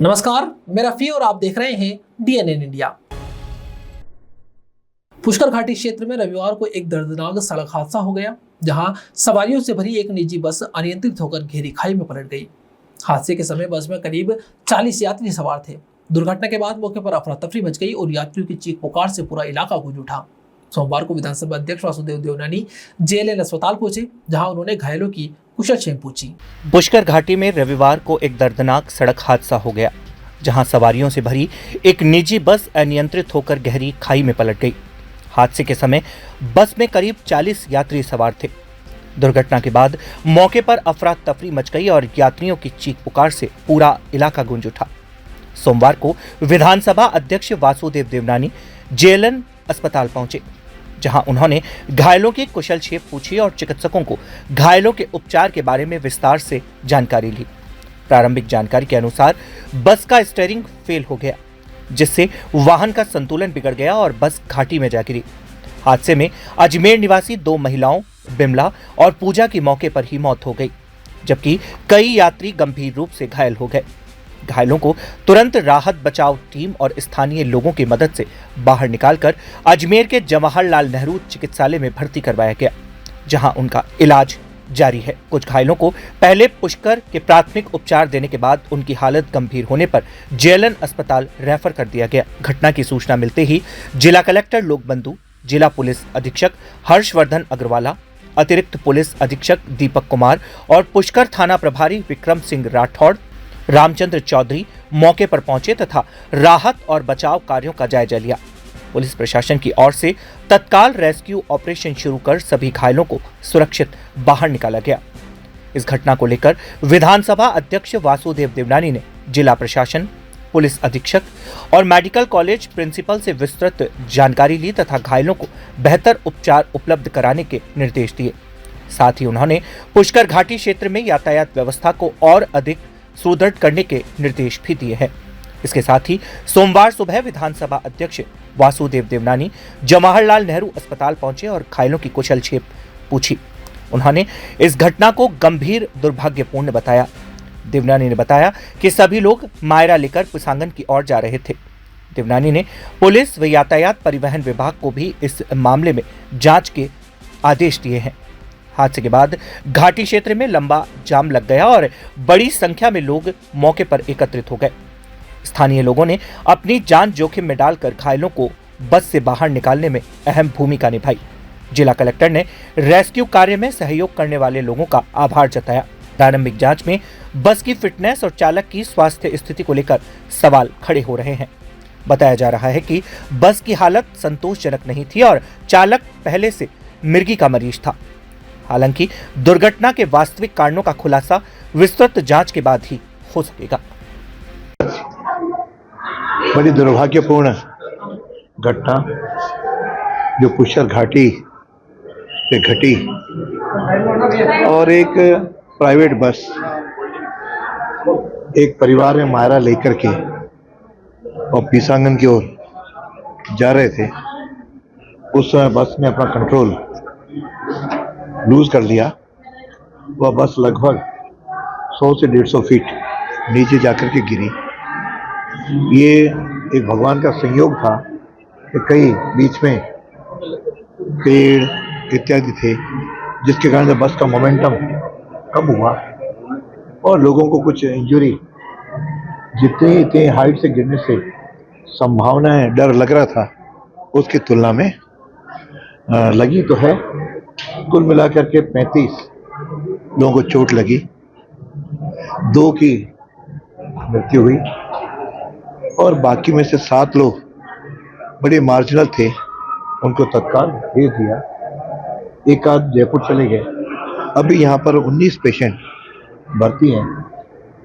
नमस्कार, मैं रफी और आप देख रहे हैं DNN इंडिया। पुष्कर घाटी क्षेत्र में रविवार को एक दर्दनाक सड़क हादसा हो गया, जहां सवारियों से भरी एक निजी बस अनियंत्रित होकर गहरी खाई में पलट गई। हादसे के समय बस में करीब 40 यात्री सवार थे। दुर्घटना के बाद मौके पर अफरा तफरी मच गई और यात्रियों की चीख पुकार से पूरा इलाका गूंज उठा। सोमवार को विधानसभा अध्यक्ष वासुदेव देवनानी JLN अस्पताल पहुंचे, जहां उन्होंने घायलों की कुशलक्षेम पूछी। पुष्कर घाटी में रविवार को एक दर्दनाक सड़क हादसा हो गया, जहां सवारियों से भरी एक निजी बस अनियंत्रित होकर गहरी खाई में पलट गई। हादसे के समय बस में करीब 40 यात्री सवार थे। दुर्घटना के बाद मौके पर अफरा तफरी मच गई और यात्रियों की चीख पुकार से पूरा इलाका गूंज उठा। सोमवार को विधानसभा अध्यक्ष वासुदेव देवनानी JLN अस्पताल पहुंचे, जहां उन्होंने घायलों की कुशलक्षेम पूछी और चिकित्सकों को घायलों के उपचार के बारे में विस्तार से जानकारी ली। प्रारंभिक जानकारी के अनुसार बस का स्टीयरिंग फेल हो गया, जिससे वाहन का संतुलन बिगड़ गया और बस घाटी में जा गिरी। हादसे में अजमेर निवासी 2 महिलाओं बिमला और पूजा की मौके पर ही मौत हो गई, जबकि कई यात्री गंभीर रूप से घायल हो गए। घायलों को तुरंत राहत बचाव टीम और स्थानीय लोगों की मदद से बाहर निकालकर अजमेर के जवाहरलाल नेहरू चिकित्सालय में भर्ती करवाया गया, जहां उनका इलाज जारी है। कुछ घायलों को पहले पुष्कर के प्राथमिक उपचार देने के बाद उनकी हालत गंभीर होने पर JLN अस्पताल रेफर कर दिया गया। घटना की सूचना मिलते ही जिला कलेक्टर लोकबंधु, जिला पुलिस अधीक्षक हर्षवर्धन अग्रवाला, अतिरिक्त पुलिस अधीक्षक दीपक कुमार और पुष्कर थाना प्रभारी विक्रम सिंह राठौड़, रामचंद्र चौधरी मौके पर पहुंचे तथा राहत और बचाव कार्यों का जायजा लिया। पुलिस प्रशासन की ओर से तत्काल रेस्क्यू ऑपरेशन शुरू कर सभी घायलों को सुरक्षित बाहर निकाला गया। इस घटना को लेकर विधानसभा अध्यक्ष वासुदेव देवनानी ने जिला प्रशासन, पुलिस अधीक्षक और मेडिकल कॉलेज प्रिंसिपल से विस्तृत जानकारी ली तथा घायलों को बेहतर उपचार उपलब्ध कराने के निर्देश दिए। साथ ही उन्होंने पुष्कर घाटी क्षेत्र में यातायात व्यवस्था को और अधिक सुदृढ़ करने के निर्देश भी दिए हैं। इसके साथ ही सोमवार सुबह विधानसभा अध्यक्ष वासुदेव देवनानी जवाहरलाल नेहरू अस्पताल पहुंचे और घायलों की कुशलक्षेम पूछी। उन्होंने इस घटना को गंभीर दुर्भाग्यपूर्ण बताया। देवनानी ने बताया कि सभी लोग मायरा लेकर पुसांगन की ओर जा रहे थे। देवनानी ने पुलिस व यातायात परिवहन विभाग को भी इस मामले में जांच के आदेश दिए हैं। हादसे के बाद घाटी क्षेत्र में लंबा जाम लग गया और बड़ी संख्या में लोग मौके पर एकत्रित हो गए। स्थानीय लोगों ने अपनी जान जोखिम में डालकर घायलों को बस से बाहर निकालने में अहम भूमिका निभाई। जिला कलेक्टर ने रेस्क्यू कार्य में सहयोग करने वाले लोगों का आभार जताया। प्रारंभिक जांच में बस की फिटनेस और चालक की स्वास्थ्य स्थिति को लेकर सवाल खड़े हो रहे हैं। बताया जा रहा है कि बस की हालत संतोषजनक नहीं थी और चालक पहले से मिर्गी का मरीज था। हालांकि दुर्घटना के वास्तविक कारणों का खुलासा विस्तृत जांच के बाद ही हो सकेगा। बड़ी दुर्भाग्यपूर्ण घटना जो पुष्कर घाटी पे घटी और एक प्राइवेट बस एक परिवार में मायरा लेकर के और पीसांगन की ओर जा रहे थे। उस समय बस ने अपना कंट्रोल लूज कर लिया। वह बस लगभग 100 से 150 फीट नीचे जाकर के गिरी। ये एक भगवान का संयोग था कि कई बीच में पेड़ इत्यादि थे, जिसके कारण बस का मोमेंटम कम हुआ और लोगों को कुछ इंजरी जितनी हाइट से गिरने से संभावनाएं डर लग रहा था, उसकी तुलना में लगी तो है। कुल मिलाकर के 35 लोगों को चोट लगी, 2 की मृत्यु हुई और बाकी में से 7 लोग बड़े मार्जिनल थे, उनको तत्काल भेज दिया। एक आध जयपुर चले गए। अभी यहाँ पर 19 पेशेंट भर्ती हैं।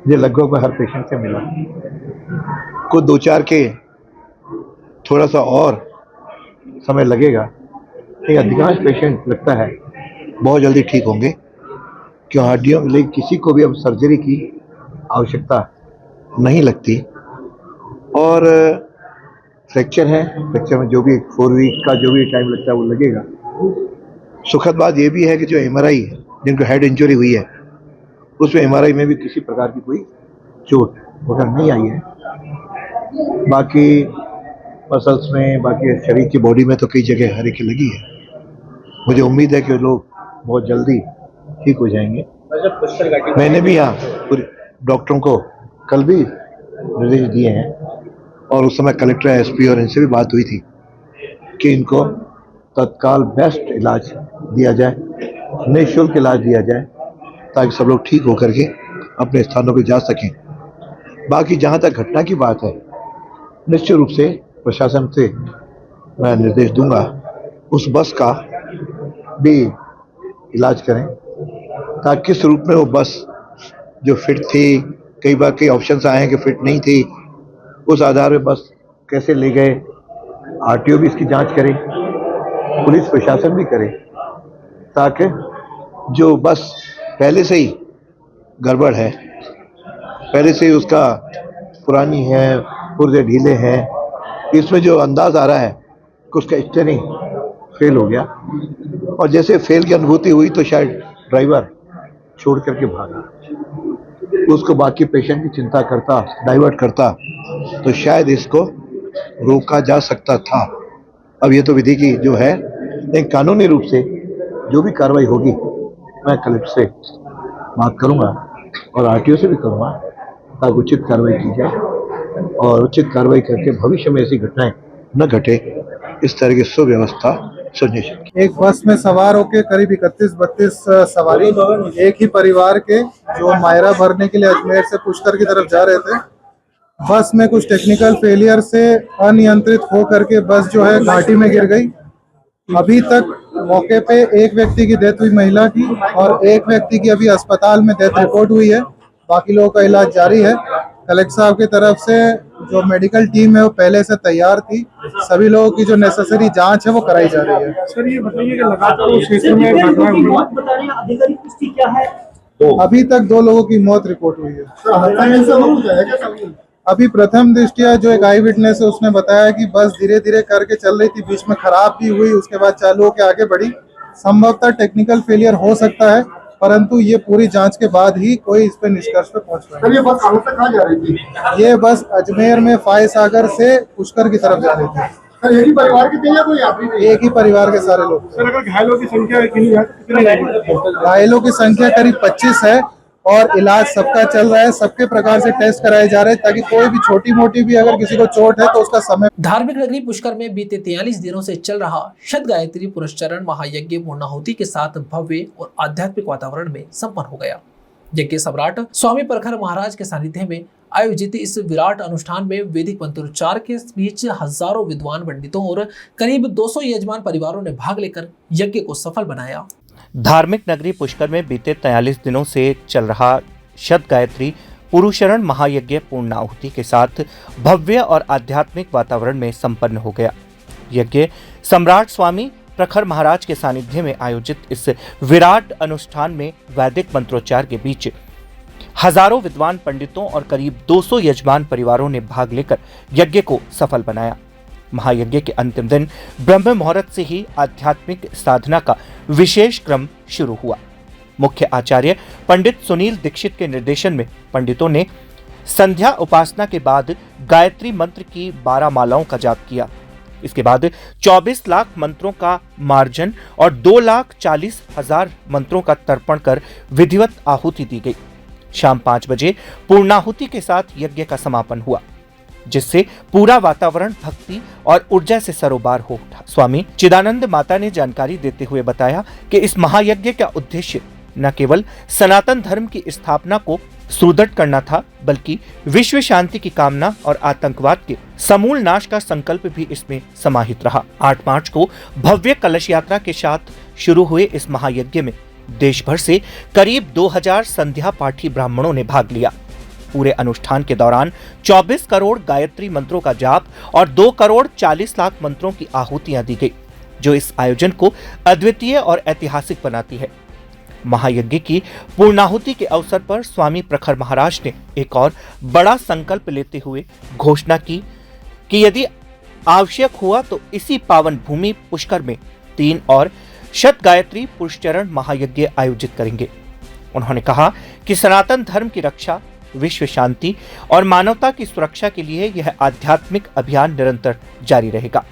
ये लगभग मैं हर पेशेंट से मिला। कुछ 2-4 के थोड़ा सा और समय लगेगा, लेकिन अधिकांश पेशेंट लगता है बहुत जल्दी ठीक होंगे, क्यों हड्डियों के लिए किसी को भी अब सर्जरी की आवश्यकता नहीं लगती। और फ्रैक्चर है, फ्रैक्चर में जो भी 4 वीक का जो भी टाइम लगता है वो लगेगा। सुखद बात ये भी है कि जो MRI जिनको हेड इंजरी हुई है, उसमें MRI में भी किसी प्रकार की कोई चोट वगैरह नहीं आई है। बाकी मसल्स में, बाकी शरीर की बॉडी में तो कई जगह हर एक लगी है। मुझे उम्मीद है कि लोग बहुत जल्दी ठीक हो जाएंगे। मैंने भी यहाँ पूरे डॉक्टरों को कल भी निर्देश दिए हैं और उस समय कलेक्टर, एसपी और इनसे भी बात हुई थी कि इनको तत्काल बेस्ट इलाज दिया जाए, निःशुल्क इलाज दिया जाए, ताकि सब लोग ठीक होकर के अपने स्थानों पर जा सकें। बाकी जहाँ तक घटना की बात है, निश्चित रूप से प्रशासन से मैं निर्देश दूंगा उस बस का भी इलाज करें, ताकि किस रूप में वो बस जो फिट थी, कई बार कई ऑप्शंस आए हैं कि फिट नहीं थी, उस आधार पर बस कैसे ले गए, आरटीओ भी इसकी जांच करे, पुलिस प्रशासन भी करे, ताकि जो बस पहले से ही गड़बड़ है, पहले से ही उसका पुरानी है, पुर्जे ढीले हैं, इसमें जो अंदाज आ रहा है कि उसका स्टीयरिंग फेल हो गया, और जैसे फेल की अनुभूति हुई तो शायद ड्राइवर छोड़ करके भागा, उसको बाकी पेशेंट की चिंता करता, डाइवर्ट करता, तो शायद इसको रोका जा सकता था। अब ये तो विधि की जो है, लेकिन कानूनी रूप से जो भी कार्रवाई होगी मैं कलेक्टर से बात करूंगा और आरटीओ से भी करूंगा, ताकि उचित कार्रवाई की जाए और उचित कार्रवाई करके भविष्य में ऐसी घटनाएं न घटे, इस तरह की सुव्यवस्था सुनिश्चित की। एक बस में सवार होकर करीब 31-32 सवारी एक ही परिवार के जो मायरा भरने के लिए अजमेर से पुष्कर की तरफ जा रहे थे, बस में कुछ टेक्निकल फेलियर से अनियंत्रित हो करके बस जो है घाटी में गिर गई। अभी तक मौके पे एक व्यक्ति की डेथ हुई महिला की, और एक व्यक्ति की अभी अस्पताल में डेथ रिपोर्ट हुई है। बाकी लोगों का इलाज जारी है। कलेक्टर साहब की तरफ से जो मेडिकल टीम है वो पहले से तैयार थी, सभी लोगों की जो नेसेसरी जांच है वो कराई जा रही है। सर ये बताइए कि लगातार उस क्षेत्र में घटनाएं हुई, बता रहे हैं आधिकारिक पुष्टि क्या है? अभी तक 2 लोगों की मौत रिपोर्ट हुई है। अभी प्रथम दृष्टिया जो एक आई विटनेस है उसने बताया कि बस धीरे धीरे करके चल रही थी, बीच में खराब भी हुई, उसके बाद चालू होकर आगे बढ़ी। संभवतः टेक्निकल फेलियर हो सकता है, परंतु ये पूरी जांच के बाद ही कोई इस पे निष्कर्ष पे पहुंच पाएगा। ये बस कहाँ से कहाँ जा रही थी? ये बस अजमेर में फाय सागर से पुष्कर की तरफ जा रही थी। सर एक ही परिवार के थे या कोई यात्री थे? एक ही परिवार के सारे लोग थे। सर अगर घायलों की संख्या कितनी है, कितने घायलों की संख्या करीब 25 है और इलाज सबका चल रहा है। सबके प्रकार से टेस्ट कराए जा रहे हैं, ताकि कोई भी छोटी मोटी भी अगर किसी को चोट है तो उसका समय। धार्मिक नगरी पुष्कर में बीते 43 दिनों से चल रहा शत गायत्री पुरस्चरण महायज्ञ पूर्णाहुति के साथ भव्य और आध्यात्मिक वातावरण में संपन्न हो गया। यज्ञ सम्राट स्वामी प्रखर महाराज के सानिध्य में आयोजित इस विराट अनुष्ठान में वैदिक मंत्रोच्चार के बीच हजारों विद्वान पंडितों और करीब 200 यजमान परिवारों ने भाग लेकर यज्ञ को सफल बनाया। धार्मिक नगरी पुष्कर में बीते 43 दिनों से चल रहा शत गायत्री पुरुषरण महायज्ञ पूर्णाहुति के साथ भव्य और आध्यात्मिक वातावरण में संपन्न हो गया। यज्ञ सम्राट स्वामी प्रखर महाराज के सानिध्य में आयोजित इस विराट अनुष्ठान में वैदिक मंत्रोच्चार के बीच हजारों विद्वान पंडितों और करीब 200 यजमान परिवारों ने भाग लेकर यज्ञ को सफल बनाया। महायज्ञ के अंतिम दिन ब्रह्म मुहूर्त से ही आध्यात्मिक साधना का विशेष क्रम शुरू हुआ। मुख्य आचार्य पंडित सुनील दीक्षित के निर्देशन में पंडितों ने संध्या उपासना के बाद गायत्री मंत्र की 12 मालाओं का जाप किया। इसके बाद 24 लाख मंत्रों का मार्जन और 2,40,000 मंत्रों का तर्पण कर विधिवत आहुति दी गई। शाम 5 बजे पूर्णाहुति के साथ यज्ञ का समापन हुआ, जिससे पूरा वातावरण भक्ति और ऊर्जा से सरोबार हो उठा। स्वामी चिदानंद माता ने जानकारी देते हुए बताया कि इस महायज्ञ का उद्देश्य न केवल सनातन धर्म की स्थापना को सुदृढ़ करना था, बल्कि विश्व शांति की कामना और आतंकवाद के समूल नाश का संकल्प भी इसमें समाहित रहा। 8 मार्च को भव्य कलश यात्रा के साथ शुरू हुए इस महायज्ञ में देश भर से करीब 2000 संध्या पाठी ब्राह्मणों ने भाग लिया। पूरे अनुष्ठान के दौरान 24 करोड़ गायत्री मंत्रों का जाप और 2 करोड़ 40 लाख मंत्रों की आहुतियां दी गई, जो इस आयोजन को अद्वितीय और ऐतिहासिक बनाती है। महायज्ञ की पूर्णाहुति के अवसर पर स्वामी प्रखर महाराज ने एक और बड़ा संकल्प लेते हुए घोषणा की कि यदि आवश्यक हुआ तो इसी पावन भूमि पुष्कर में 3 और शत गायत्री पुरुषचरण महायज्ञ आयोजित करेंगे। उन्होंने कहा कि सनातन धर्म की रक्षा विश्व शांति और मानवता की सुरक्षा के लिए यह आध्यात्मिक अभियान निरंतर जारी रहेगा।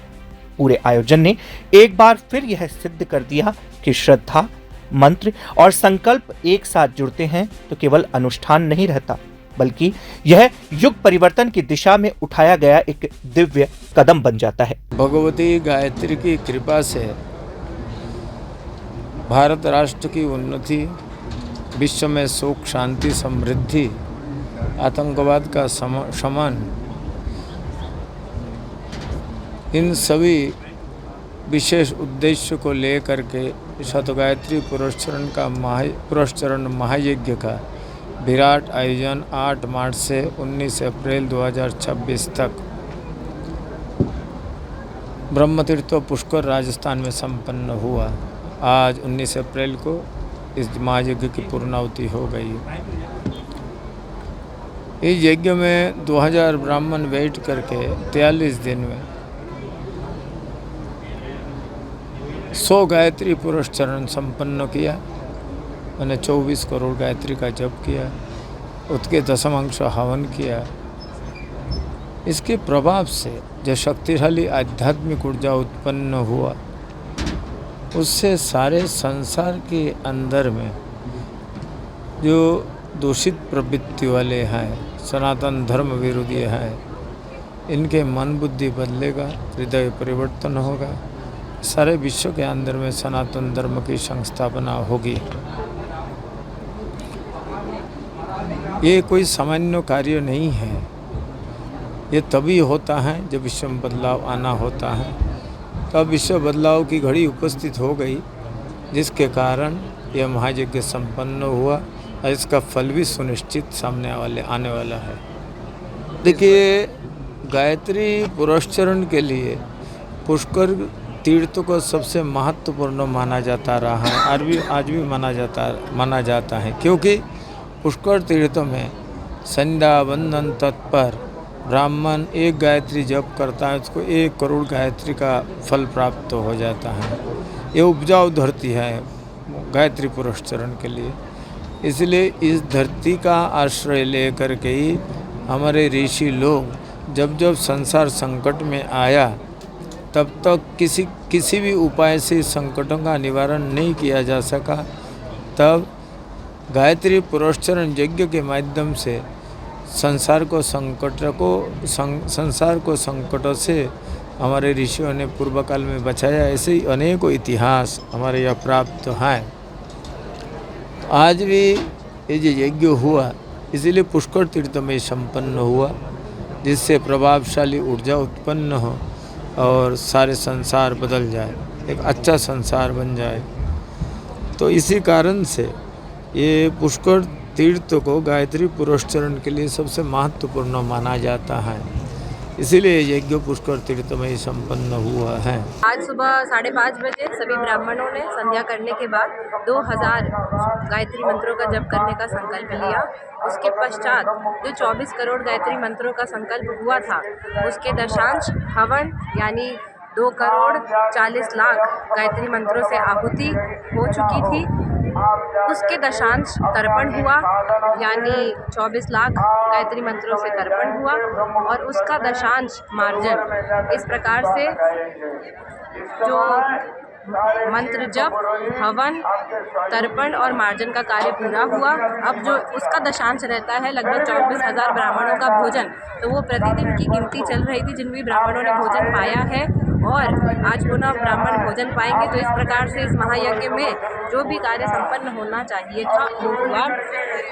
पूरे आयोजन ने एक बार फिर यह सिद्ध कर दिया कि श्रद्धा, मंत्र और संकल्प एक साथ जुड़ते हैं तो केवल अनुष्ठान नहीं रहता, बल्कि यह युग परिवर्तन की दिशा में उठाया गया एक दिव्य कदम बन जाता है। भगवती गायत्री की कृपा से भारत राष्ट्र की उन्नति, विश्व में सुख, शांति, समृद्धि, आतंकवाद का शमन, इन सभी विशेष उद्देश्य को लेकर के शतगायत्री पुरस्चरण महायज्ञ का विराट आयोजन 8 मार्च से 19 अप्रैल 2026 तक ब्रह्मतीर्थ पुष्कर राजस्थान में संपन्न हुआ। आज 19 अप्रैल को इस महायज्ञ की पूर्णाहुति हो गई। इस यज्ञ में 2000 ब्राह्मण बैठ करके 43 दिन में 100 गायत्री पुरस्चरण संपन्न किया। मैंने 24 करोड़ गायत्री का जप किया, उसके दशमांश हवन किया। इसके प्रभाव से जो शक्तिशाली आध्यात्मिक ऊर्जा उत्पन्न हुआ, उससे सारे संसार के अंदर में जो दूषित प्रवृत्ति वाले हैं, सनातन धर्म विरोधी हैं, इनके मन बुद्धि बदलेगा, हृदय परिवर्तन होगा। सारे विश्व के अंदर में सनातन धर्म की संस्थापना होगी। ये कोई सामान्य कार्य नहीं है। ये तभी होता है जब विश्व में बदलाव आना होता है। तब विश्व बदलाव की घड़ी उपस्थित हो गई, जिसके कारण यह महायज्ञ संपन्न हुआ और इसका फल भी सुनिश्चित सामने आने वाला है। देखिए, गायत्री पुरस्चरण के लिए पुष्कर तीर्थ को सबसे महत्वपूर्ण माना जाता रहा है, आज भी माना जाता है, क्योंकि पुष्कर तीर्थ में संध्या वंदन तत्पर ब्राह्मण एक गायत्री जप करता है, उसको 1 करोड़ गायत्री का फल प्राप्त हो जाता है। ये उपजाऊ धरती है गायत्री पुरस्चरण के लिए, इसलिए इस धरती का आश्रय लेकर के ही हमारे ऋषि लोग जब संसार संकट में आया, तब तक किसी भी उपाय से संकटों का निवारण नहीं किया जा सका। तब गायत्री पुरस्चरण यज्ञ के माध्यम से संसार को संकटों से हमारे ऋषियों ने पूर्व काल में बचाया। ऐसे ही अनेकों इतिहास हमारे यहाँ प्राप्त हैं। आज भी ये जो यज्ञ हुआ, इसीलिए पुष्कर तीर्थ में संपन्न हुआ, जिससे प्रभावशाली ऊर्जा उत्पन्न हो और सारे संसार बदल जाए, एक अच्छा संसार बन जाए। तो इसी कारण से ये पुष्कर तीर्थ को गायत्री पुरस्चरण के लिए सबसे महत्वपूर्ण माना जाता है, इसीलिए यज्ञ पुष्कर तीर्थ में ही संपन्न हुआ है। आज सुबह 5:30 बजे सभी ब्राह्मणों ने संध्या करने के बाद 2000 गायत्री मंत्रों का जप करने का संकल्प लिया। उसके पश्चात जो 24 करोड़ गायत्री मंत्रों का संकल्प हुआ था, उसके दशांश हवन यानी 2 करोड़ 40 लाख गायत्री मंत्रों से आहुति हो चुकी थी। उसके दशांश तर्पण हुआ, यानी 24 लाख गायत्री मंत्रों से तर्पण हुआ, और उसका दशांश मार्जन। इस प्रकार से जो मंत्र जप, हवन, तर्पण और मार्जन का कार्य पूरा हुआ। अब जो उसका दशांश रहता है लगभग 24,000 ब्राह्मणों का भोजन, तो वो प्रतिदिन की गिनती चल रही थी जिन भी ब्राह्मणों ने भोजन पाया है, और आज पुनः ब्राह्मण भोजन पाएंगे। तो इस प्रकार से इस महायज्ञ में जो भी कार्य संपन्न होना चाहिए था वो हुआ।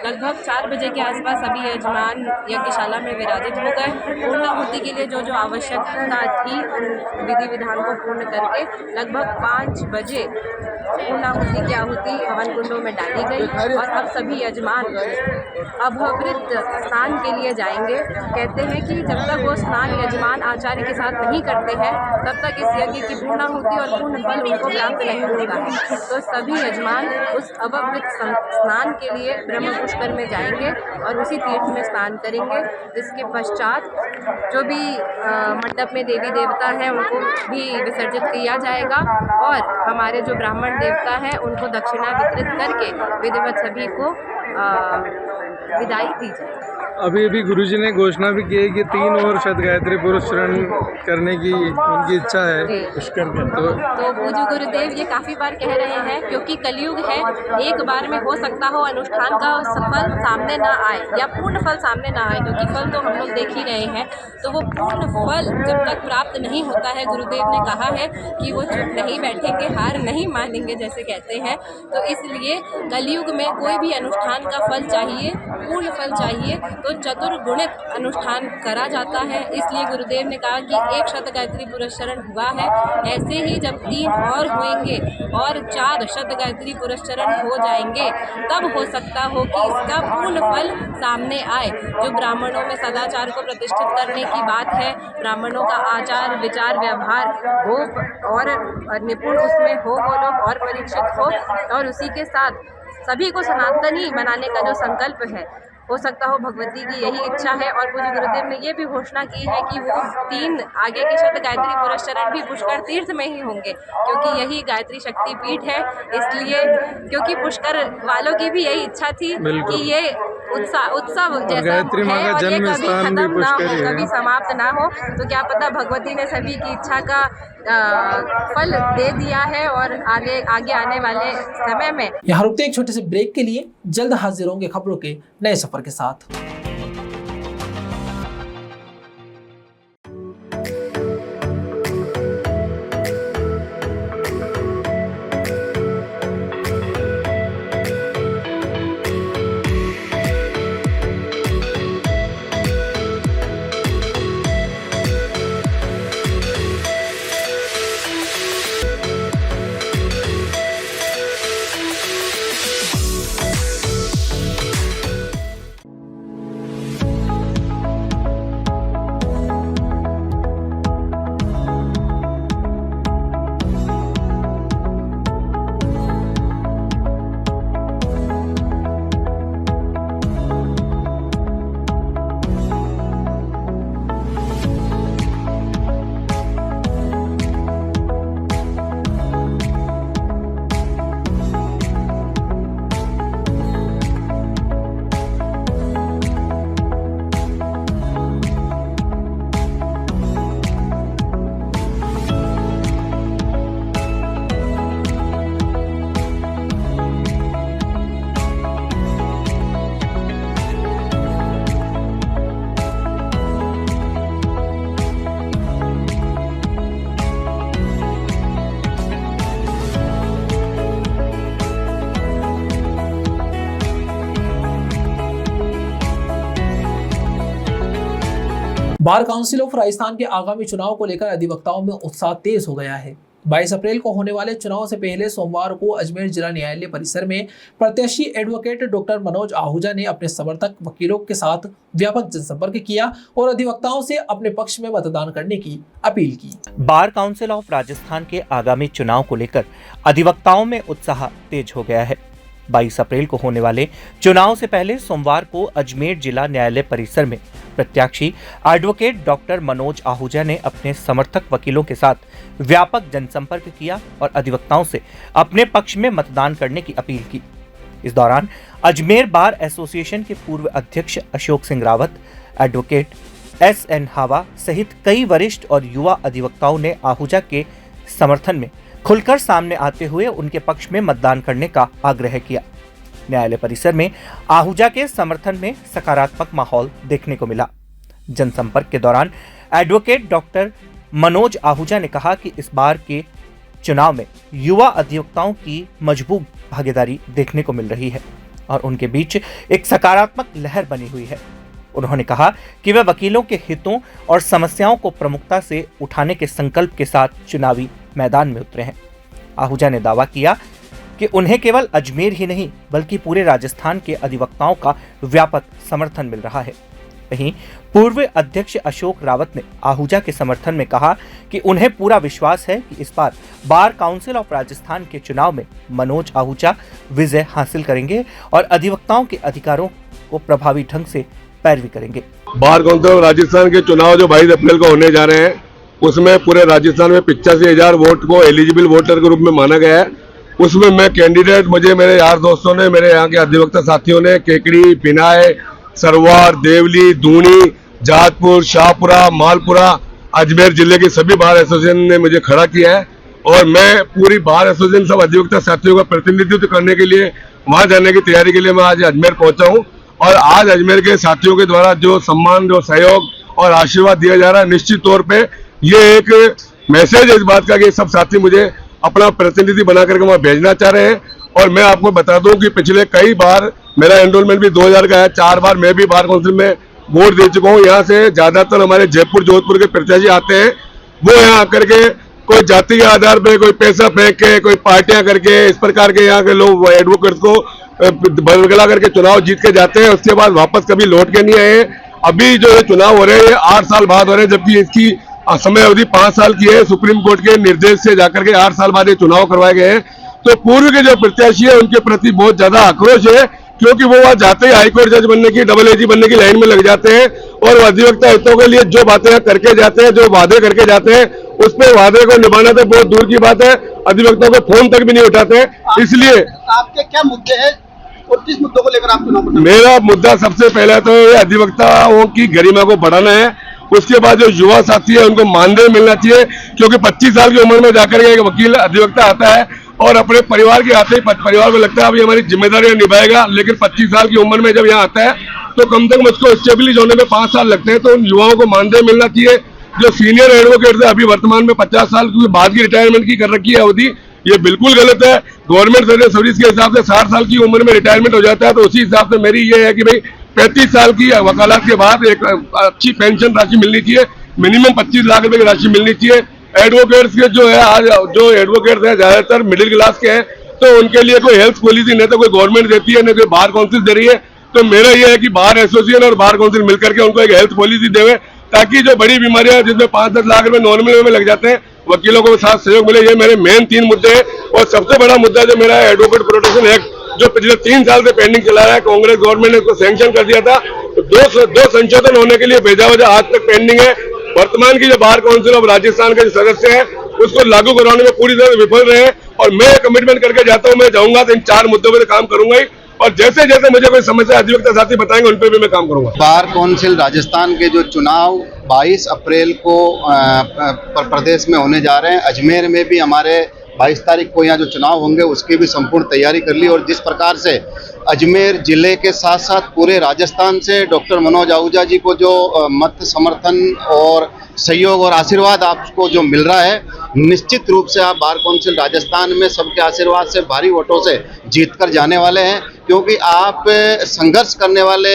लगभग 4 बजे के आसपास सभी यजमान यज्ञशाला में विराजित हो गए। पूर्णाहुति के लिए जो जो आवश्यकता थी उन विधि विधान को पूर्ण करके लगभग 5 बजे पूर्णाहुति की आहुति हवन कुंडों में डाली गई, और अब सभी यजमान अभवृत स्नान के लिए जाएंगे। कहते हैं कि जब तक वो स्नान यजमान आचार्य के साथ नहीं करते हैं, तब तक इस यज्ञ की पूर्णाहुति और पूर्ण फल उनको प्राप्त नहीं होता है। तो सभी यजमान उस अभवृत स्नान के लिए ब्रह्म पुष्कर में जाएंगे और उसी तीर्थ में स्नान करेंगे। इसके पश्चात जो भी मंडप में देवी देवता हैं उनको भी विसर्जित किया जाएगा, और हमारे जो ब्राह्मण देवता हैं उनको दक्षिणा वितरित करके विधिवत सभी को विदाई दी जाएगी। अभी गुरुजी ने घोषणा भी की है कि 3 और शत गायत्री पुरस्चरण करने की उनकी इच्छा है। तो पूज्य गुरुदेव ये काफ़ी बार कह रहे हैं, क्योंकि कलयुग है, एक बार में हो सकता हो अनुष्ठान का सफल सामने ना आए या पूर्ण फल सामने ना आए, क्योंकि फल तो हम लोग देख ही रहे हैं। तो वो पूर्ण फल जब तक प्राप्त नहीं होता है, गुरुदेव ने कहा है कि वो चुप नहीं बैठेंगे, हार नहीं मानेंगे जैसे कहते हैं। तो इसलिए कलयुग में कोई भी अनुष्ठान का फल चाहिए, पूर्ण फल चाहिए, तो चतुर्गुणित अनुष्ठान करा जाता है। इसलिए गुरुदेव ने कहा कि 1 शत गायत्री पुरस्चरण हुआ है, ऐसे ही जब 3 और होंगे और 4 शत गायत्री पुरस्चरण हो जाएंगे, तब हो सकता हो कि इसका पूर्ण फल सामने आए। जो ब्राह्मणों में सदाचार को प्रतिष्ठित करने की बात है, ब्राह्मणों का आचार विचार व्यवहार हो और निपुण उसमें हो वो लोग और परीक्षित हो, और उसी के साथ सभी को सनातनी बनाने का जो संकल्प है, हो सकता हो भगवती की यही इच्छा है। और पूज्य गुरुदेव ने ये भी घोषणा की है कि वो 3 आगे के शत गायत्री पुरस्चरण भी पुष्कर तीर्थ में ही होंगे, क्योंकि यही गायत्री शक्ति पीठ है। इसलिए क्योंकि पुष्कर वालों की भी यही इच्छा थी कि ये उत्सव जैसा है और ये कभी खत्म ना हो, कभी समाप्त ना हो। तो क्या पता भगवती ने सभी की इच्छा का फल दे दिया है और आगे आने वाले समय में। यहाँ रुकते एक छोटे से ब्रेक के लिए, जल्द हाजिर होंगे खबरों के नए सफर के साथ। बार काउंसिल ऑफ राजस्थान के आगामी चुनाव को लेकर अधिवक्ताओं में उत्साह तेज हो गया है। 22 अप्रैल को होने वाले चुनाव से पहले सोमवार को अजमेर जिला न्यायालय परिसर में प्रत्याशी एडवोकेट डॉक्टर मनोज आहूजा ने अपने समर्थक वकीलों के साथ व्यापक जनसंपर्क किया और अधिवक्ताओं से अपने पक्ष में मतदान करने की अपील की। बार काउंसिल ऑफ राजस्थान के आगामी चुनाव को लेकर अधिवक्ताओं में उत्साह तेज हो गया है। 22 अप्रैल को होने वाले चुनाव से पहले सोमवार को अजमेर जिला न्यायालय परिसर में प्रत्याशी एडवोकेट डॉक्टर मनोज आहूजा ने अपने समर्थक वकीलों के साथ व्यापक जनसंपर्क किया और अधिवक्ताओं से अपने पक्ष में मतदान करने की अपील की। इस दौरान अजमेर बार एसोसिएशन के पूर्व अध्यक्ष अशोक सिंह रावत, एडवोकेट SN हावा सहित कई वरिष्ठ और युवा अधिवक्ताओं ने आहूजा के समर्थन में खुलकर सामने आते हुए उनके पक्ष में मतदान करने का आग्रह किया। न्यायालय परिसर में आहूजा के समर्थन में सकारात्मक माहौल देखने को मिला। जनसंपर्क के दौरान एडवोकेट डॉक्टर मनोज आहूजा ने कहा कि इस बार के चुनाव में युवा अधिवक्ताओं की मजबूत भागीदारी देखने को मिल रही है और उनके बीच एक सकारात्मक लहर बनी हुई है। उन्होंने कहा कि वे वकीलों के हितों और समस्याओं को प्रमुखता से उठाने के संकल्प के साथ चुनावी मैदान में उतरे हैं। आहूजा ने दावा किया कि उन्हें केवल अजमेर ही नहीं बल्कि पूरे राजस्थान के अधिवक्ताओं का व्यापक समर्थन मिल रहा है। वहीं पूर्व अध्यक्ष अशोक रावत ने आहूजा के समर्थन में कहा कि उन्हें पूरा विश्वास है कि इस बार काउंसिल ऑफ राजस्थान के चुनाव में मनोज आहूजा विजय हासिल करेंगे और अधिवक्ताओं के अधिकारों को प्रभावी ढंग से पैरवी करेंगे। बार काउंसिल ऑफ राजस्थान के चुनाव जो 22 अप्रैल को होने जा रहे हैं, उसमें पूरे राजस्थान में 85,000 वोट को एलिजिबल वोटर के रूप में माना गया है। उसमें मैं कैंडिडेट, मुझे मेरे यार दोस्तों ने, मेरे यहाँ के अधिवक्ता साथियों ने केकड़ी, पिनाय, सरवार, देवली, दूनी, जाजपुर, शाहपुरा, मालपुरा, अजमेर जिले के सभी बार एसोसिएशन ने मुझे खड़ा किया है और मैं पूरी बार एसोसिएशन सब अधिवक्ता साथियों का प्रतिनिधित्व करने के लिए वहां जाने की तैयारी के लिए मैं आज अजमेर पहुंचा हूं। और आज अजमेर के साथियों के द्वारा जो सम्मान, जो सहयोग और आशीर्वाद दिया जा रहा है, निश्चित तौर पे ये एक मैसेज है इस बात का कि सब साथी मुझे अपना प्रतिनिधि बना करके वहां भेजना चाह रहे हैं। और मैं आपको बता दूं कि पिछले कई बार मेरा एनरोलमेंट भी 2000 का है, 4 बार मैं भी बार काउंसिल में वोट दे चुका हूँ। यहाँ से ज्यादातर हमारे जयपुर, जोधपुर के प्रत्याशी आते हैं, वो यहाँ आकर के कोई जाति के आधार पे, कोई पैसा फेंक के, कोई पार्टियां करके, इस प्रकार के यहाँ के लोग एडवोकेट्स को बदला करके चुनाव जीत के जाते हैं, उसके बाद वापस कभी लौट के नहीं आए। अभी जो ये चुनाव हो रहे हैं ये 8 साल बाद हो रहे हैं, जबकि इसकी समय अवधि 5 साल की है। सुप्रीम कोर्ट के निर्देश से जाकर के 8 साल बाद ये चुनाव करवाए गए हैं। तो पूर्व के जो प्रत्याशी है उनके प्रति बहुत ज्यादा आक्रोश है, क्योंकि वो वहां जाते ही हाईकोर्ट जज बनने की, डबल एजी बनने की लाइन में लग जाते हैं और अधिवक्ता हितों के लिए जो बातें करके जाते हैं, जो वादे करके जाते हैं, उस पर वादे को निभाना तो बहुत दूर की बात है, अधिवक्ताओं को फोन तक भी नहीं उठाते। इसलिए आपके क्या मुद्दे हैं और किस मुद्दों को लेकर आप चुनाव? मेरा मुद्दा सबसे पहला तो ये अधिवक्ताओं की गरिमा को बढ़ाना है। उसके बाद जो युवा साथी है उनको मानदेय मिलना चाहिए, क्योंकि 25 साल की उम्र में जाकर के एक वकील अधिवक्ता आता है और अपने परिवार के आते ही परिवार को लगता है अभी हमारी जिम्मेदारी निभाएगा, लेकिन 25 साल की उम्र में जब यहाँ आता है तो कम से कम उसको स्टेबलिश होने में 5 साल लगते हैं। तो उन युवाओं को मानदेय मिलना चाहिए। जो सीनियर एडवोकेट है अभी वर्तमान में 50 साल की बाद की रिटायरमेंट की कर रखी है अवधि, ये बिल्कुल गलत है। गवर्नमेंट सर्विस के हिसाब से 60 साल की उम्र में रिटायरमेंट हो जाता है, तो उसी हिसाब से मेरी ये है कि भाई 35 साल की वकालत के बाद एक अच्छी पेंशन राशि मिलनी चाहिए, मिनिमम 25 लाख रुपए की राशि मिलनी चाहिए। एडवोकेट्स के जो है आज जो एडवोकेट्स हैं ज्यादातर मिडिल क्लास के हैं, तो उनके लिए कोई हेल्थ पॉलिसी न तो कोई गवर्नमेंट देती है, न कोई बार काउंसिल दे रही है। तो मेरा ये है कि बार एसोसिएशन और बार काउंसिल मिलकर के उनको एक हेल्थ पॉलिसी देवे, ताकि जो बड़ी बीमारियां जिसमें 5-10 लाख रुपए नॉर्मल में लग जाते हैं, वकीलों को साथ सहयोग मिले। ये मेरे मेन 3 मुद्दे हैं। और सबसे बड़ा मुद्दा जो मेरा है एडवोकेट प्रोटेक्शन एक्ट, जो पिछले 3 साल से पेंडिंग चला रहा है। कांग्रेस गवर्नमेंट ने उसको सैंक्शन कर दिया था, तो दो संशोधन होने के लिए भेजा वजह आज तक पेंडिंग है। वर्तमान की जो बार काउंसिल ऑफ राजस्थान के जो सदस्य हैं उसको लागू करवाने में पूरी तरह विफल रहे हैं। और मैं कमिटमेंट करके जाता हूं, मैं जाऊंगा तो इन 4 मुद्दों पर काम करूंगा ही, और जैसे जैसे मुझे कोई समस्या अधिवक्ता साथी बताएंगे उन पर भी मैं काम करूंगा। बार काउंसिल राजस्थान के जो चुनाव 22 अप्रैल को प्रदेश में होने जा रहे हैं, अजमेर में भी हमारे 22 तारीख को यहाँ जो चुनाव होंगे उसकी भी संपूर्ण तैयारी कर ली। और जिस प्रकार से अजमेर जिले के साथ साथ पूरे राजस्थान से डॉक्टर मनोज आहूजा जी को जो मत समर्थन और सहयोग और आशीर्वाद आपको जो मिल रहा है, निश्चित रूप से आप बार काउंसिल राजस्थान में सबके आशीर्वाद से भारी वोटों से जीत कर जाने वाले हैं, क्योंकि आप संघर्ष करने वाले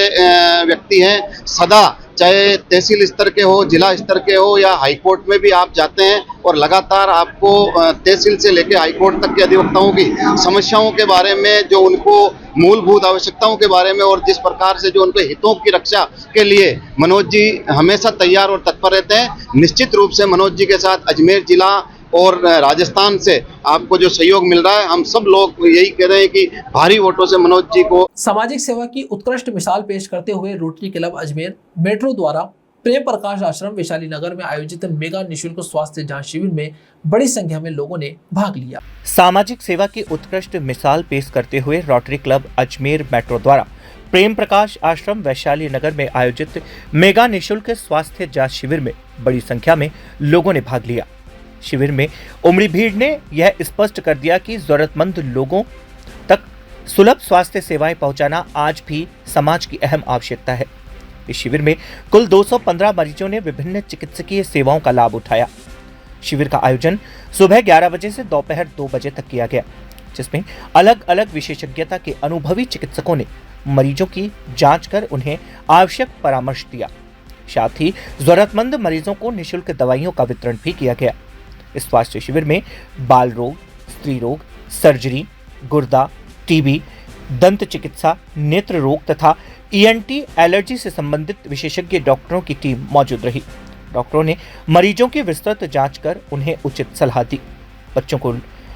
व्यक्ति हैं। सदा चाहे तहसील स्तर के हो, जिला स्तर के हो या हाईकोर्ट में भी आप जाते हैं और लगातार आपको तहसील से लेकर हाईकोर्ट तक के अधिवक्ताओं की समस्याओं के बारे में, जो उनको मूलभूत आवश्यकताओं के बारे में और जिस प्रकार से जो उनके हितों की रक्षा के लिए मनोज जी हमेशा तैयार और तत्पर रहते हैं। निश्चित रूप से मनोज जी के साथ अजमेर जिला और राजस्थान से आपको जो सहयोग मिल रहा है, हम सब लोग यही कह रहे हैं कि भारी वोटों से मनोज जी को। सामाजिक सेवा की उत्कृष्ट मिसाल पेश करते हुए रोटरी क्लब अजमेर मेट्रो द्वारा प्रेम प्रकाश आश्रम वैशाली नगर में आयोजित मेगा निःशुल्क स्वास्थ्य जांच शिविर में बड़ी संख्या में लोगों ने भाग लिया। सामाजिक सेवा की उत्कृष्ट मिसाल पेश करते हुए रोटरी क्लब अजमेर मेट्रो द्वारा प्रेम प्रकाश आश्रम वैशाली नगर में आयोजित मेगा निःशुल्क स्वास्थ्य जांच शिविर में बड़ी संख्या में लोगों ने भाग लिया। शिविर में उमड़ी भीड़ ने यह स्पष्ट कर दिया कि जरूरतमंद लोगों तक सुलभ स्वास्थ्य सेवाएं पहुंचाना आज भी समाज की अहम आवश्यकता है। इस शिविर में कुल 215 मरीजों ने विभिन्न चिकित्सकीय सेवाओं का लाभ उठाया। शिविर का आयोजन सुबह 11 बजे से दोपहर 2 बजे तक किया गया, जिसमें अलग अलग विशेषज्ञता के अनुभवी चिकित्सकों ने मरीजों की जांच कर उन्हें आवश्यक परामर्श दिया। साथ ही जरूरतमंद मरीजों को निःशुल्क दवाइयों का वितरण भी किया गया। इस स्वास्थ्य शिविर में बाल रोग, स्त्री रोग, सर्जरी, गुर्दा, टीबी, दंत चिकित्सा, नेत्र रोग तथा ENT एलर्जी से संबंधित विशेषज्ञ डॉक्टरों की टीम मौजूद रही। डॉक्टरों ने मरीजों की विस्तृत जांच कर उन्हें उचित सलाह दी। बच्चों को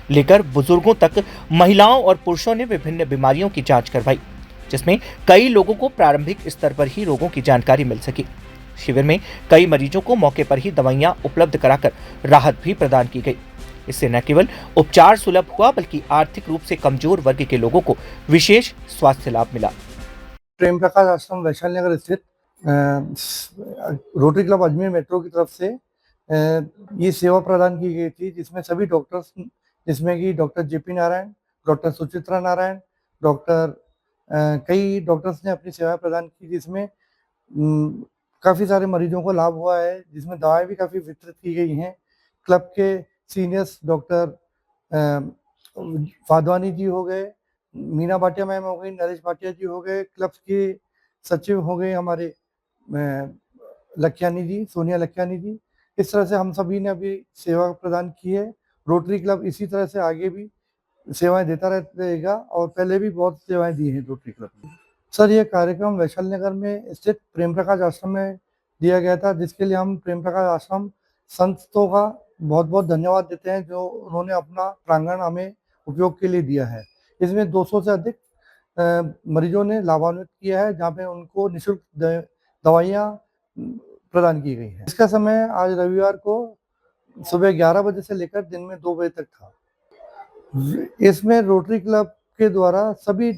लेकर बुजुर्गों तक महिलाओं और पुरुषों ने विभिन्न बीमारियों की जांच करवाई, जिसमें कई लोगों को प्रारंभिक स्तर पर ही रोगों की जानकारी मिल सकी। शिविर में कई मरीजों को मौके पर ही दवाइयां उपलब्ध कराकर राहत भी प्रदान की गई। इससे न केवल उपचार सुलभ हुआ, बल्कि आर्थिक रूप से कमजोर वर्ग के लोगों को विशेष स्वास्थ्य लाभ मिला। प्रेम प्रकाश आश्रम वैशाली नगर स्थित रोटरी क्लब अजमेर मेट्रो की तरफ से ये सेवा प्रदान की गई थी, जिसमें सभी डॉक्टर्स, जिसमें कि doctor JP Narayan, doctor Suchitra Narayan, कई डॉक्टर्स ने अपनी सेवाएं प्रदान की, जिसमें काफ़ी सारे मरीजों को लाभ हुआ है, जिसमें दवाएं भी काफ़ी वितरित की गई हैं। क्लब के सीनियर्स डॉक्टर वाधवानी जी हो गए, मीना भाटिया मैम हो गई, नरेश भाटिया जी हो गए, क्लब के सचिव हो गए हमारे लखियानी जी, सोनिया लखियानी जी। इस तरह से हम सभी ने अभी सेवा प्रदान की है। रोटरी क्लब इसी तरह से आगे भी सेवाएं देता रहेगा और पहले भी बहुत सेवाएं दी हैं रोटरी क्लब ने। सर, ये कार्यक्रम वैशाली नगर में स्थित प्रेम प्रकाश आश्रम में दिया गया था, जिसके लिए हम प्रेम प्रकाश आश्रम संतों का बहुत बहुत धन्यवाद देते हैं, जो उन्होंने अपना प्रांगण हमें उपयोग के लिए दिया है। इसमें 200 से अधिक मरीजों ने लाभान्वित किया है, जहाँ पे उनको निःशुल्क दवाइयाँ प्रदान की गई हैं। इसका समय आज रविवार को सुबह 11 बजे से लेकर दिन में 2 बजे तक था। इसमें रोटरी क्लब के द्वारा सभी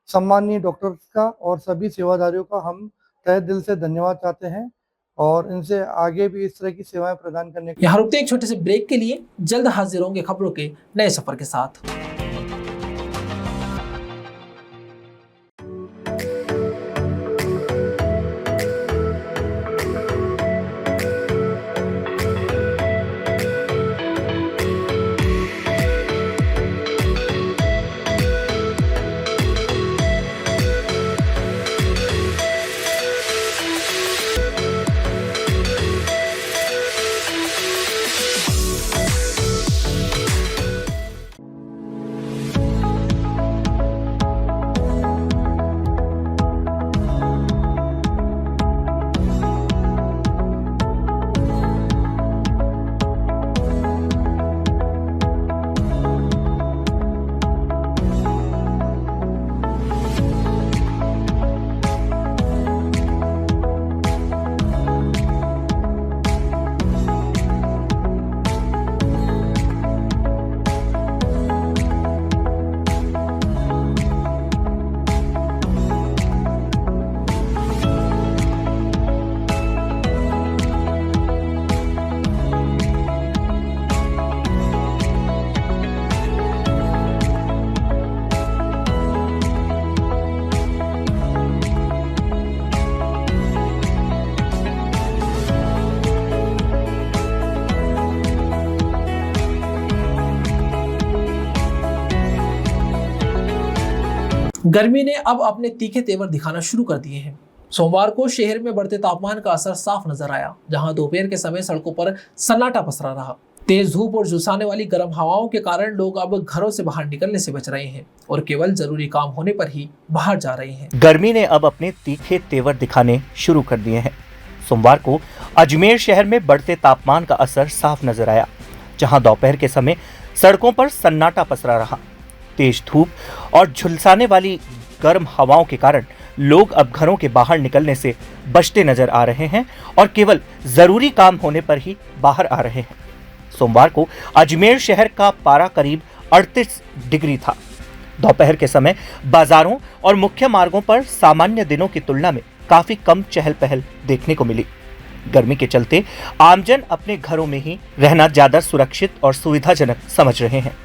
सम्मानीय डॉक्टर्स का और सभी सेवादारियों का हम तहे दिल से धन्यवाद चाहते हैं और इनसे आगे भी इस तरह की सेवाएं प्रदान करने के। यहाँ रुकते एक छोटे से ब्रेक के लिए, जल्द हाजिर होंगे खबरों के नए सफर के साथ। गर्मी ने अब अपने तीखे तेवर दिखाना शुरू कर दिए हैं। सोमवार को शहर में बढ़ते तापमान का असर साफ नजर आया, जहां दोपहर के समय सड़कों पर सन्नाटा पसरा रहा। तेज धूप और झुलसाने वाली गर्म हवाओं के कारण लोग अब घरों से बाहर निकलने से बच रहे हैं और केवल जरूरी काम होने पर ही बाहर जा रहे हैं। गर्मी ने अब अपने तीखे तेवर दिखाने शुरू कर दिए हैं। सोमवार को अजमेर शहर में बढ़ते तापमान का असर साफ नजर आया, जहां दोपहर के समय सड़कों पर सन्नाटा पसरा रहा। तेज धूप और झुलसाने वाली गर्म हवाओं के कारण लोग अब घरों के बाहर निकलने से बचते नजर आ रहे हैं और केवल जरूरी काम होने पर ही बाहर आ रहे हैं। सोमवार को अजमेर शहर का पारा करीब 38 डिग्री था। दोपहर के समय बाजारों और मुख्य मार्गों पर सामान्य दिनों की तुलना में काफी कम चहल पहल देखने को मिली। गर्मी के चलते आमजन अपने घरों में ही रहना ज्यादा सुरक्षित और सुविधाजनक समझ रहे हैं।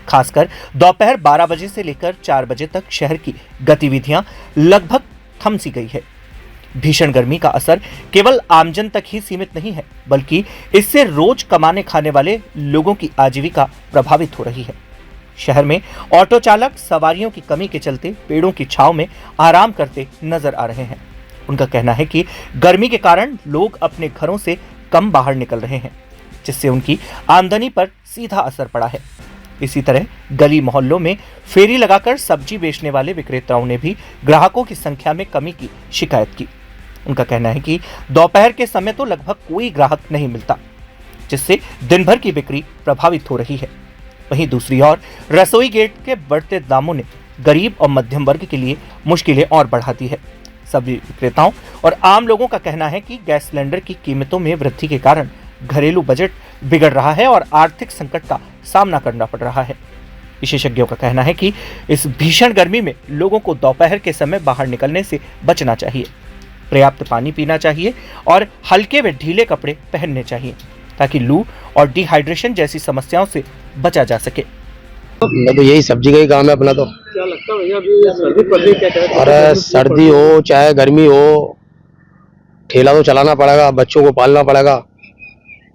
खासकर दोपहर 12 बजे से लेकर 4 बजे तक शहर की गतिविधियां लगभग थम सी गई है। भीषण गर्मी का असर केवल आमजन तक ही सीमित नहीं है, बल्कि इससे रोज कमाने खाने वाले लोगों की आजीविका प्रभावित हो रही है। शहर में ऑटो चालक सवारियों की कमी के चलते पेड़ों की छांव में आराम करते नजर आ रहे हैं। उनका कहना है कि गर्मी के कारण लोग अपने घरों से कम बाहर निकल रहे हैं, जिससे उनकी आमदनी पर सीधा असर पड़ा है। इसी तरह गली मोहल्लों में फेरी लगाकर सब्जी बेचने वाले विक्रेताओं ने भी ग्राहकों की संख्या में कमी की शिकायत की। उनका कहना है कि दोपहर के समय तो लगभग कोई ग्राहक नहीं मिलता, जिससे दिन भर की बिक्री प्रभावित हो रही है। वहीं दूसरी ओर रसोई गैस के बढ़ते दामों ने गरीब और मध्यम वर्ग के लिए मुश्किलें और बढ़ा दी है। सभी विक्रेताओं और आम लोगों का कहना है कि गैस सिलेंडर की कीमतों में वृद्धि के कारण घरेलू बजट बिगड़ रहा है और आर्थिक संकट का सामना करना पड़ रहा है। विशेषज्ञों का कहना है कि इस भीषण गर्मी में लोगों को दोपहर के समय बाहर निकलने से बचना चाहिए, पर्याप्त पानी पीना चाहिए और हल्के व ढीले कपड़े पहनने चाहिए ताकि लू और डिहाइड्रेशन जैसी समस्याओं से बचा जा सके। मैं तो यही सब्जी का ही काम है अपना। तो क्या लगता है भैया, अभी सर्दी पड़ रही है, क्या अरे सर्दी हो चाहे गर्मी हो, ठेला तो चलाना पड़ेगा, बच्चों को पालना पड़ेगा।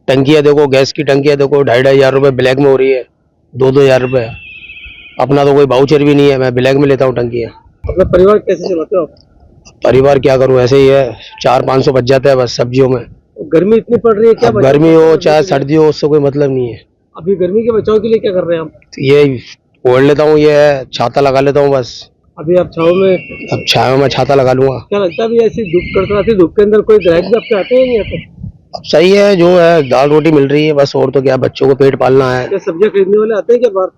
टंकियाँ देखो, गैस की टंकियाँ देखो, 2,500 रुपये ब्लैक में हो रही है, 2,000 रुपये। अपना तो कोई बाउचर भी नहीं है, मैं ब्लैक में लेता हूँ टंकियाँ। अपना परिवार कैसे चलाते हो आप? परिवार क्या करूँ, ऐसे ही है, 400-500 बच जाता है बस सब्जियों में। गर्मी इतनी पड़ रही है, क्या अब गर्मी हो चाहे सर्दी हो उससे कोई मतलब नहीं है। अभी गर्मी के बचाव के लिए क्या कर रहे हैं आप? तो ये ओढ़ लेता हूँ, ये छाता लगा लेता हूँ बस। अभी आप छाव में? अब छाया में छाता लगा लूंगा। क्या लगता है अभी ऐसी धूप कड़कड़ाती धूप के अंदर कोई ग्राहक भी आपके आते हैं नहीं आते? अब सही है, जो है दाल रोटी मिल रही है बस, और तो क्या, बच्चों को पेट पालना है। क्या सब्जियां खरीदने वाले आते हैं क्या बाहर?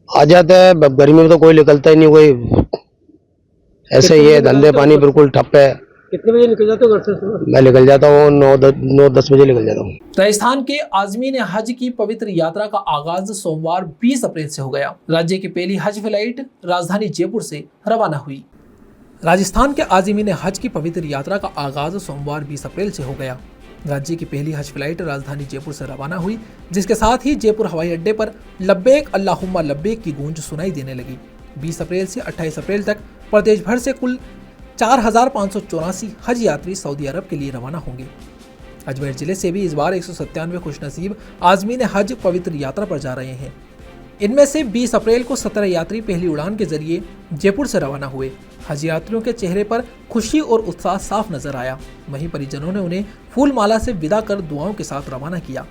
आ जाता है, अब गर्मी में तो कोई निकलता ही नहीं, कोई ऐसे ही है, धंधे पानी बिल्कुल ठप है। कितने बजे निकल जाते हो घर से सुबह? मैं निकल जाता हूँ 9-10 बजे निकल जाता हूँ। राजस्थान के आज़मीन हज की पवित्र यात्रा का आगाज सोमवार 20 अप्रैल से हो गया। राज्य की पहली हज फ्लाइट राजधानी जयपुर से रवाना हुई। राजस्थान के आज़मीन हज की पवित्र यात्रा का आगाज सोमवार 20 अप्रैल से हो गया। राज्य की पहली हज फ्लाइट राजधानी जयपुर से रवाना हुई, जिसके साथ ही जयपुर हवाई अड्डे पर लब्बैक अल्लाहुम्मा लब्बैक की गूंज सुनाई देने लगी। 20 अप्रैल से 28 अप्रैल तक प्रदेश भर से कुल 4,584 हज यात्री सऊदी अरब के लिए रवाना होंगे। अजमेर जिले से भी इस बार 197 खुशनसीब आज़मीन हज पवित्र यात्रा पर जा रहे हैं। इनमें से 20 अप्रैल को 17 यात्री पहली उड़ान के जरिए जयपुर से रवाना हुए। हज यात्रियों के चेहरे पर खुशी और उत्साह साफ नजर आया। वहीं परिजनों ने उन्हें फूल माला से विदा कर दुआओं के साथ रवाना किया।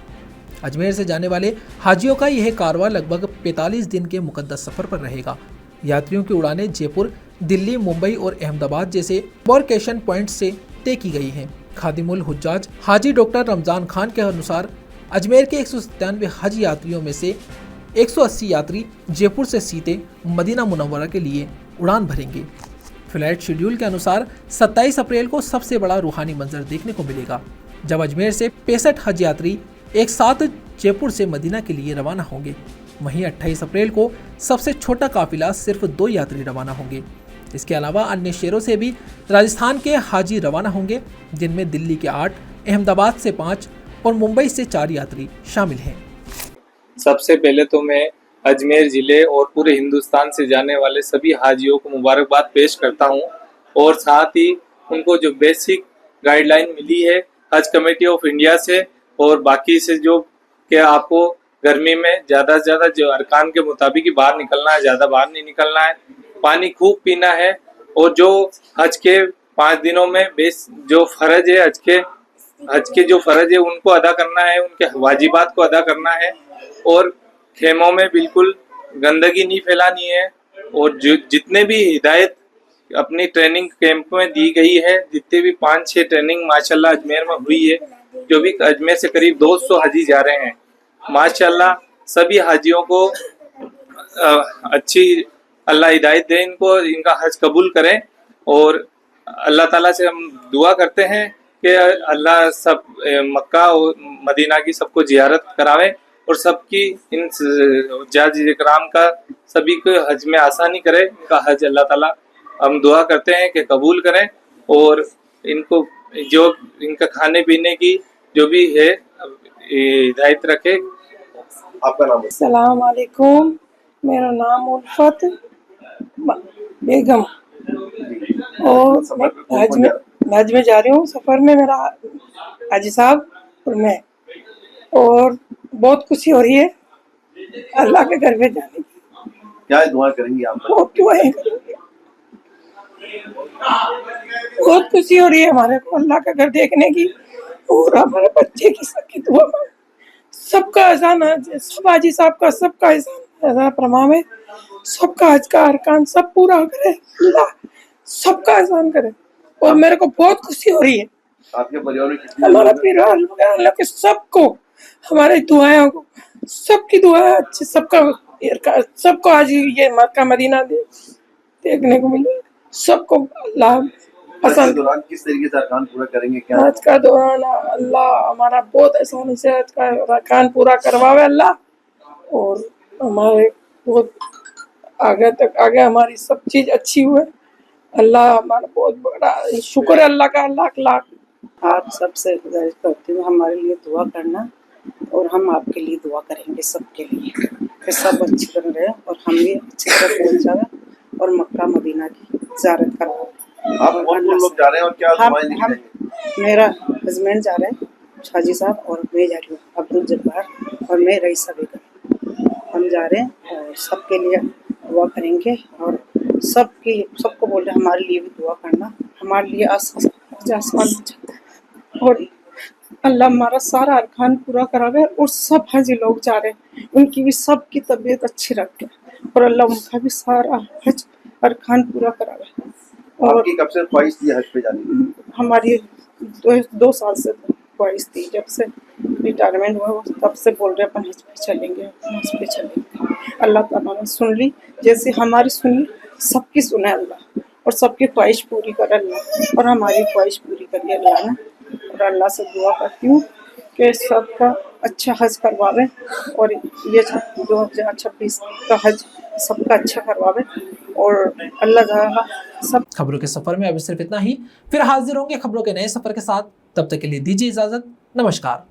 अजमेर से जाने वाले हाजियों का यह कारवां लगभग 45 दिन के मुकद्दस सफर पर रहेगा। यात्रियों की उड़ानें जयपुर, दिल्ली, मुंबई और अहमदाबाद जैसे एम्बार्केशन पॉइंट से तय की गई हैं। खादिमुल हुज्जाज हाजी डॉक्टर रमजान खान के अनुसार अजमेर के 197 हज यात्रियों में से 180 यात्री जयपुर से सीधे मदीना मुनव्वरा के लिए उड़ान भरेंगे। फ्लाइट शेड्यूल के अनुसार 27 अप्रैल को सबसे बड़ा रूहानी मंजर देखने को मिलेगा, जब अजमेर से 65 हज यात्री एक साथ जयपुर से मदीना के लिए रवाना होंगे। वहीं 28 अप्रैल को सबसे छोटा काफिला सिर्फ 2 यात्री रवाना होंगे। इसके अलावा अन्य शहरों से भी राजस्थान के हाजी रवाना होंगे, जिनमें दिल्ली के 8, अहमदाबाद से 5 और मुंबई से 4 यात्री शामिल हैं। सबसे पहले तो मैं अजमेर ज़िले और पूरे हिंदुस्तान से जाने वाले सभी हाजियों को मुबारकबाद पेश करता हूं, और साथ ही उनको जो बेसिक गाइडलाइन मिली है हज कमेटी ऑफ इंडिया से और बाकी से, जो कि आपको गर्मी में ज़्यादा से ज़्यादा जो अरकान के मुताबिक ही बाहर निकलना है, ज़्यादा बाहर नहीं निकलना है, पानी खूब पीना है, और जो हज के 5 दिनों में जो फ़र्ज है हज के जो फ़र्ज है उनको अदा करना है, उनके वाजिबात को अदा करना है, और खेमों में बिल्कुल गंदगी नहीं फैलानी है। और जितने भी हिदायत अपनी ट्रेनिंग कैंप में दी गई है, जितने भी 5-6 ट्रेनिंग माशाल्लाह अजमेर में हुई है, जो भी अजमेर से करीब 200 हाजी जा रहे हैं, माशाल्लाह सभी हाजियों को अच्छी अल्लाह हिदायत दे, इनको इनका हज कबूल करें। और अल्लाह ताला से हम दुआ करते हैं कि अल्लाह सब मक्का और मदीना की सबको जियारत करावे, और सबकी इन हुज्जाज इकराम का सभी को हज में आसानी करे। इनका हज अल्लाह ताला हम दुआ करते हैं कि कबूल करें, और इनको जो इनका खाने पीने की जो भी है हिदायत रखे। आपका नाम? अस्सलाम वालेकुम, मेरा नाम उल्फत बेगम, और मैं हज में जा रही हूँ। सफ़र में मेरा हाजी साहब और मैं, और बहुत खुशी हो रही है अल्लाह के घर में जाने की। क्या दुआ करेंगी आप? बहुत दुआएं करेंगे, बहुत खुशी हो रही है हमारे को अल्लाह का घर देखने की, और हमारे बच्चे की सबकी दुआ में सबका एहसान है, सब हाजी साहब का सबका एहसान प्रमाण है, सबका हज का अरकान सब पूरा करे, अल्लाह सबका एहसान करे। और मेरे को बहुत खुशी हो रही है। आपके परिवार में हमारा परिवार अल्लाह के सबको, हमारे दुआएं को, सबकी दुआ अच्छी, सबको आज ये मक्का मदीना देखने को मिले, सबको अल्लाह पसंद। दौरान किस तरीके से अरकान पूरा करेंगे? क्या आज का दौरान अल्लाह हमारा बहुत आसानी से आज का अरकान पूरा करवावे अल्लाह, और हमारे बहुत आगे तक आगे हमारी सब चीज़ अच्छी हुए। अल्लाह हमारा बहुत बड़ा शुक्र है अल्लाह का, लाख लाख। आप सबसे गुजारिश करती हूँ हमारे लिए दुआ करना और हम आपके लिए दुआ करेंगे सबके लिए कि सब अच्छी तरह रहे और हम भी अच्छी तरह पहुँच जाए और मक्का मदीना की ज़ियारत करवाएं। आप कौन लोग जा रहे हैं और क्या दुआएं दी जाएंगी? मेरा हस्बैंड जा रहे हैं शाजी साहब और मैं जा रही हूँ अब्दुल जब्बार और मैं रईसा बेगम। हम जा रहे हैं और सबके लिए दुआ करेंगे और सबको बोल रहे हैं हमारे लिए भी दुआ करना, हमारे लिए आसान हो जाता है और अल्लाह हमारा सारा अरकान पूरा करावे और सब हजी लोग जा रहे हैं उनकी भी सबकी तबीयत अच्छी रखे और अल्लाह उनका भी सारा हज अरकान पूरा करावे। और आपकी कब से ख्वाहिश थी हज पे जाने की? हमारी 2 साल से ख्वाहिश थी, जब से रिटायरमेंट हुआ तब से बोल रहे अपन हज पे चलेंगे। अल्लाह ताला ने सुन ली, जैसे हमारी सुनी सबकी सुने अल्लाह और सबकी ख्वाहिश पूरी करे अल्लाह और हमारी ख्वाहिश पूरी करिए अल्लाह ने। और अल्लाह से दुआ करती हूँ कि सबका अच्छा हज करवावे और ये 2026 का हज सबका अच्छा करवावे और अल्लाह ताला सब। खबरों के सफर में अभी सिर्फ इतना ही, फिर हाजिर होंगे खबरों के नए सफर के साथ। तब तक के लिए दीजिए इजाजत, नमस्कार।